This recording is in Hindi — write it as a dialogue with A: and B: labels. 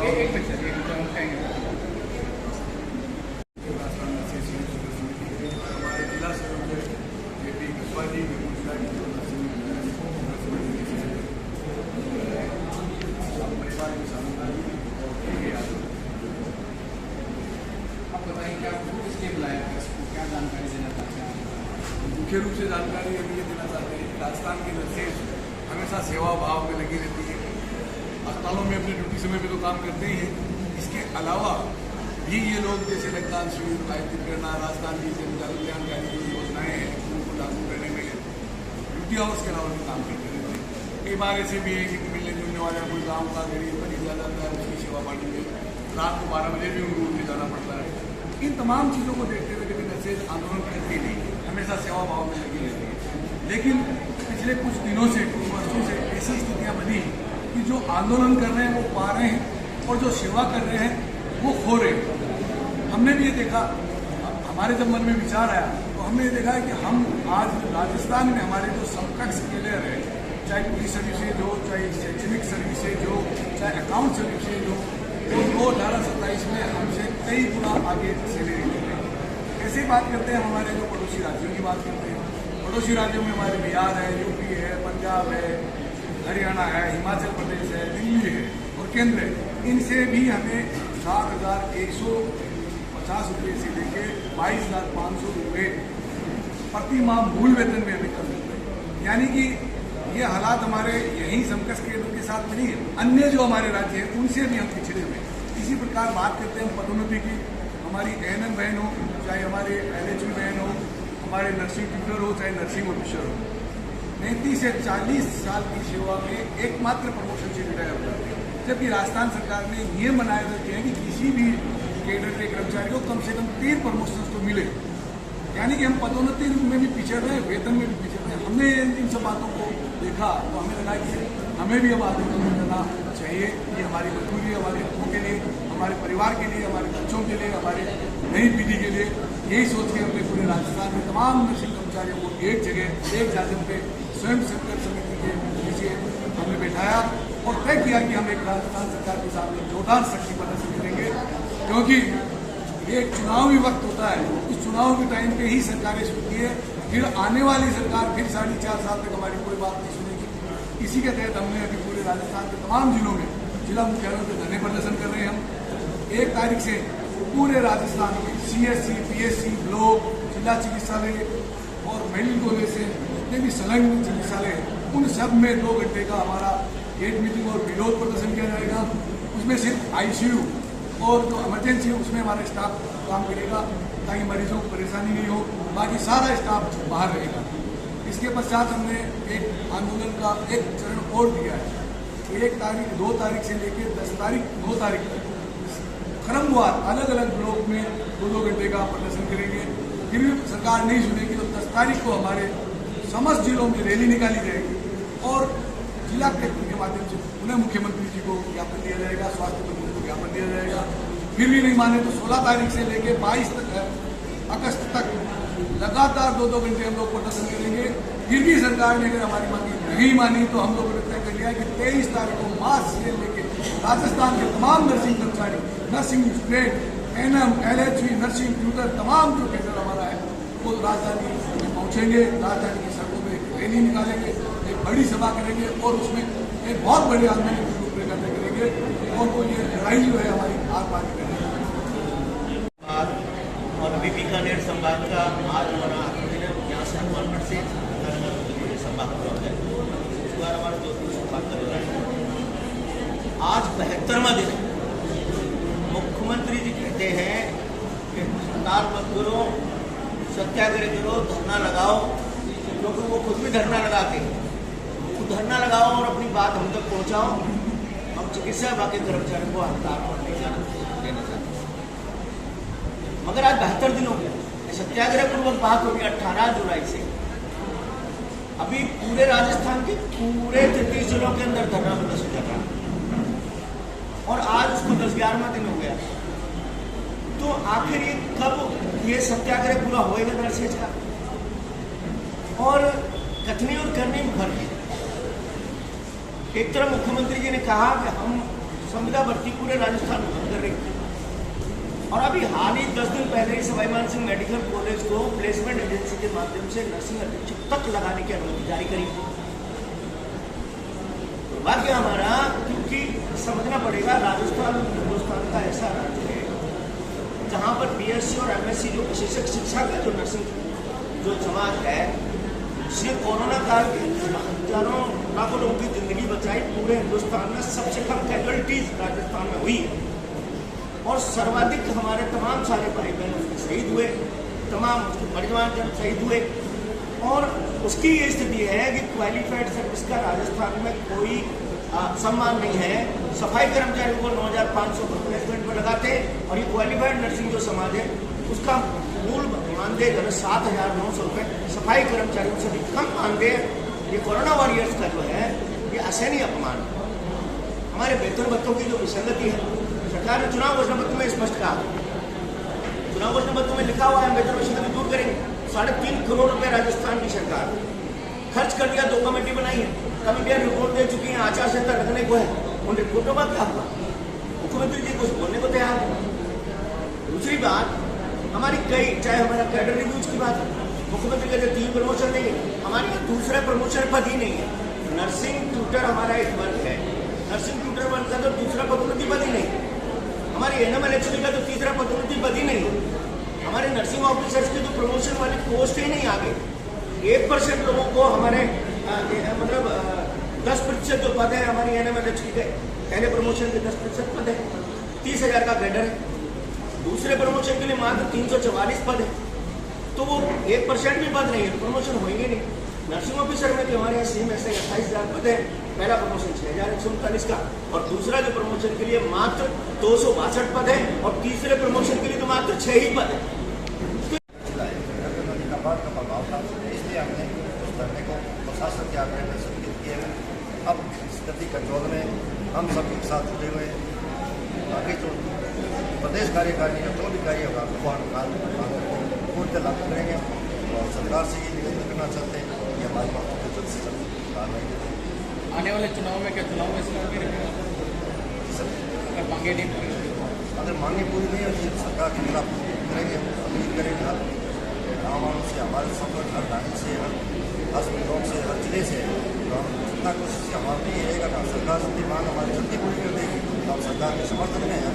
A: एक मिनट सर, एक मिनट उठाएंगे।
B: हमारे जिला सदस्य जेपी कुशवाहा जी परिवार की सामूहिक
A: आप बताइए क्या किसके बुलाया था, इसको क्या जानकारी देना चाहते हैं?
B: मुख्य रूप से जानकारी अभी ये देना चाहते हैं कि राजस्थान की नर्सेज हमेशा सेवा भाव में लगी रहती है। अस्पतालों में अपने ड्यूटी समय पे तो काम करते ही हैं, इसके अलावा भी ये लोग जैसे रक्तदान शिविर आयोजित करना, राजस्थान की जन कल्याणकारी जो योजनाएं हैं उनको लागू करने में ड्यूटी आवर्स के अलावा भी काम करते रहते हैं। कई बार ऐसे भी है कि मिलने जुलने वाला कोई गाँव का गरीब मरीज ज़्यादा है, उसकी सेवा पानी में रात को 12 बजे भी उनको उठ के जाना पड़ता है। इन तमाम चीज़ों को देखते हुए कभी नर्सेज आंदोलन करती नहीं, हमेशा सेवा भाव में लगी रहती है। लेकिन पिछले कुछ दिनों से, कुछ वर्षों से ऐसी स्थितियाँ बनी कि जो आंदोलन कर रहे हैं वो पा रहे हैं और जो सेवा कर रहे हैं वो खो रहे हैं। हमने भी ये देखा, हमारे जब मन में विचार आया तो हमने ये देखा कि हम आज राजस्थान में हमारे जो समकक्ष प्लेयर है, चाहे पुलिस सर्विसेज हो, चाहे शैक्षणिक सर्विसेज हो, चाहे अकाउंट सर्विसेज हो, वो 2018-27 में हमसे कई गुना आगे चले गए हैं। ऐसे ही बात करते हैं हमारे जो पड़ोसी राज्यों की बात करते हैं। पड़ोसी राज्यों में हमारे बिहार है, यूपी है, पंजाब है, हरियाणा है, हिमाचल प्रदेश है, दिल्ली है और केंद्र है। इनसे भी हमें 7,150 रुपये से लेकर 22,500 रुपये प्रति माह मूल वेतन में हमें कम मिलता है। यानी कि ये हालात हमारे यही समकक्ष केंद्र के साथ नहीं है, अन्य जो हमारे राज्य हैं उनसे भी हम पिछड़े हुए हैं। इसी प्रकार बात करते हैं पदोन्नति की, हमारी ANM बहन हो, चाहे हमारे LHV बहन हो, हमारे नर्सिंग ट्यूटर हो, चाहे नर्सिंग ऑफिसर हो, 35 से 40 साल की सेवा में एकमात्र प्रमोशन से रिटायर हो जाते हैं। जबकि राजस्थान सरकार ने नियम बनाए रखे हैं कि किसी भी केडर के कर्मचारी को कम से कम 3 प्रमोशन तो मिले। यानी कि हम पदोन्नति में भी पिछड़ रहे हैं, वेतन में भी पिछड़ रहे हैं। हमने इन सब बातों को देखा तो हमें लगा कि हमें भी अब आंदोलन करना चाहिए। ये हमारी मजबूरी है, हमारे लोगों के लिए, हमारे परिवार के लिए, हमारे बच्चों के लिए, हमारे नई पीढ़ी के लिए। यही सोच के हमने पूरे राजस्थान में तमाम नर्सिंग कर्मचारियों को एक जगह, एक जाजम पे स्वयं संकल्प समिति के नीचे हमने बैठाया और तय किया कि हम एक राजस्थान सरकार के सामने जोरदार शक्ति प्रदर्शन करेंगे। क्योंकि ये एक चुनावी वक्त होता है, इस चुनाव के टाइम पे ही सरकारें सुनती है, फिर आने वाली सरकार फिर 4.5 साल तक हमारी कोई बात नहीं सुनेगी। इसी के तहत हमने अभी पूरे राजस्थान के तमाम जिलों में जिला मुख्यालयों पर धरने प्रदर्शन कर रहे हैं। हम 1 तारीख से पूरे राजस्थान में CSC, PSC, ब्लॉक, जिला चिकित्सालय और मेडिकल कॉलेज से जितने भी संलग्न चिकित्सालय हैं उन सब में 2 घंटे का हमारा गेट मीटिंग और विरोध प्रदर्शन किया जाएगा। उसमें सिर्फ ICU और जो इमरजेंसी है उसमें हमारा स्टाफ काम करेगा ताकि मरीजों को परेशानी नहीं हो, बाकी सारा स्टाफ बाहर रहेगा। इसके पश्चात हमने एक आंदोलन का एक चरण और दिया है। 1 तारीख, 2 तारीख से लेकर 10 तारीख, 9 तारीख तक क्रमवार अलग अलग ब्लॉक में 2-2 घंटे का प्रदर्शन करेंगे। फिर भी सरकार नहीं सुनेगी तो 10 तारीख को हमारे समस्त जिलों में रैली निकाली जाएगी और जिला कलेक्टर के माध्यम से उन्हें मुख्यमंत्री जी को ज्ञापन दिया जाएगा, स्वास्थ्य मंत्री को ज्ञापन दिया जाएगा। फिर भी नहीं माने तो 16 तारीख से लेकर 22 अगस्त तक लगातार 2-2 घंटे हम लोग प्रदर्शन करेंगे। फिर भी सरकार ने अगर हमारी मांग नहीं मानी तो हम लोगों ने तय कर लिया कि 23 तारीख को मार्च से लेकर राजस्थान के तमाम नर्सिंग कर्मचारी, nursing student, ANM, LHV, nursing tutor, तमाम जो केडर हमारा है वो राजधानी में पहुंचेंगे। राजधानी की सड़कों में रैली निकालेंगे, एक बड़ी सभा करेंगे और उसमें एक बहुत बड़े आंदोलन की रूपरेखा तय करेंगे और वो ये लड़ाई जो है हमारी आर पार करेंगे।
C: और अभी बीकानेर संभाग का आज हमारा यहाँ से हनुमानगढ़ से संभाग हुआ है। इस बार हमारे 2 दिन संभाग कर रहे हैं। आज 72वां दिन है। मुख्यमंत्री जी कहते हैं कि हड़ताल मत करो, सत्याग्रह करो, धरना लगाओ, क्योंकि वो खुद भी धरना लगाते हैं। तो धरना लगाओ और अपनी बात हम तक पहुँचाओ। हम चिकित्सा विभाग के कर्मचारियों को हड़ताल पर नहीं देना चाहते हैं। मगर आज 72 दिन हो गया। सत्याग्रह पूर्वक बात होगी 18 जुलाई से। अभी पूरे राजस्थान के पूरे 33 जिलों के अंदर धरना प्रदर्शन चल रहा है और आज उसको 10-11वां दिन हो गया। तो आखिर ये कब ये सत्याग्रह पूरा होएगा नर्सेज का? और कथनी और करने में फर्क है। एक तरफ मुख्यमंत्री जी ने कहा कि हम संविधान चुनिंदा भर्ती पूरे राजस्थान में बंद कर रही थी। और अभी हाल ही 10 दिन पहले ही सवाई मानसिंह मेडिकल कॉलेज को प्लेसमेंट एजेंसी के माध्यम से नर्सिंग अधीक्षक तक लगाने की अनुमति जारी करी। दुर्भाग्य हमारा, क्योंकि समझना पड़ेगा राजस्थान हिंदुस्तान का ऐसा राज्य है जहां पर बीएससी और एमएससी जो विशेषज्ञ शिक्षा का जो नर्सिंग जो समाज है, इसने कोरोना काल के हजारों लाखों लोगों की जिंदगी बचाई। पूरे हिंदुस्तान में सबसे कम कैजुअलिटीज राजस्थान में हुई और सर्वाधिक हमारे तमाम सारे भाई बहन उसमें शहीद हुए, तमाम उसके परिवार जन शहीद हुए। और उसकी ये स्थिति है कि क्वालिफाइड सर्विस का राजस्थान में कोई सम्मान नहीं है। सफाई कर्मचारियों को 9,500 प्लेसमेंट पर लगाते और ये क्वालिफाइड नर्सिंग जो समाज है उसका मूल मानदेय 7,900 रुपये सफाई कर्मचारियों से भी कम मानदेय। ये कोरोना वॉरियर्स का जो है ये असहनीय अपमान है। हमारे वेतन भत्तों की जो विसंगति है, सरकार ने चुनाव घोषणा पत्र में स्पष्ट कहा, चुनाव घोषणा पत्र में लिखा हुआ है वेतन विसंगति दूर करेंगे। 3.5 करोड़ रुपए राजस्थान की सरकार खर्च कर दिया, 2 कमेटी बनाई है, कमेटियां रिपोर्ट दे चुकी है, आचार संहिता रखने को है। उन रिपोर्टों का क्या हुआ? मुख्यमंत्री जी कुछ बोलने को तैयार है। दूसरी बात, हमारी कई, चाहे हमारा कैडर रिव्यूज की बात है, मुख्यमंत्री कहते 3 प्रमोशन देंगे, हमारे यहाँ दूसरा प्रमोशन पद ही नहीं है। नर्सिंग ट्यूटर हमारा एक वर्ग है, नर्सिंग ट्यूटर वर्ग का तो दूसरा पदोन्नति पद ही नहीं। हमारे एनएमएलएचडी का तो तीसरा पदोन्नति पद ही नहीं। हमारे नर्सिंग ऑफिसर्स की तो प्रमोशन वाली पोस्ट ही नहीं आगे। 1% लोगों को हमारे मतलब 10% जो पद है हमारी एनएमएलएचडी के पहले प्रमोशन के 10% पद है, 30,000 का कैडर है। दूसरे प्रमोशन के लिए मात्र 344 पद है, तो वो 1% भी पद नहीं है, प्रमोशन होंगे नहीं। नर्सिंग ऑफिसर में जो हमारे यहाँ सीएम ऐसे 28,000 पद है, पहला प्रमोशन 6,139 का और दूसरा जो प्रमोशन के लिए मात्र 262 पद है और तीसरे प्रमोशन के लिए तो मात्र 6 ही पद है।
D: नदी का बाढ़ का प्रभाव था, इसलिए हमने उस धरने को प्रशासन के आग्रह में संकलित किए हैं। अब स्थिति कंट्रोल में हम सब एक साथ जुड़े हुए हैं। बाकी जो प्रदेश कार्यकारिणी का जो भी कार्य होगा वो हम पूर्ण लागू करेंगे और सरकार से ये निवेदन करना चाहते हैं कि हमारी बातों को जल्द से जल्द कार्रवाई करें।
A: आने वाले चुनाव में क्या चुनाव में अगर मांगे नहीं पूरी,
D: अगर मांगे पूरी नहीं होती तो सरकार के खिलाफ करेंगे, अपील करेंगे। हर गाँव वालों से, हमारे संपर्क हर ढाणी से, हर ब्लॉक से, हर जिले से, तो हम जितना कोशिश हमारी ये रहेगा कि सरकार अपनी मांग हमारी जल्दी पूरी कर देगी। हम सरकार के समर्थन में हैं।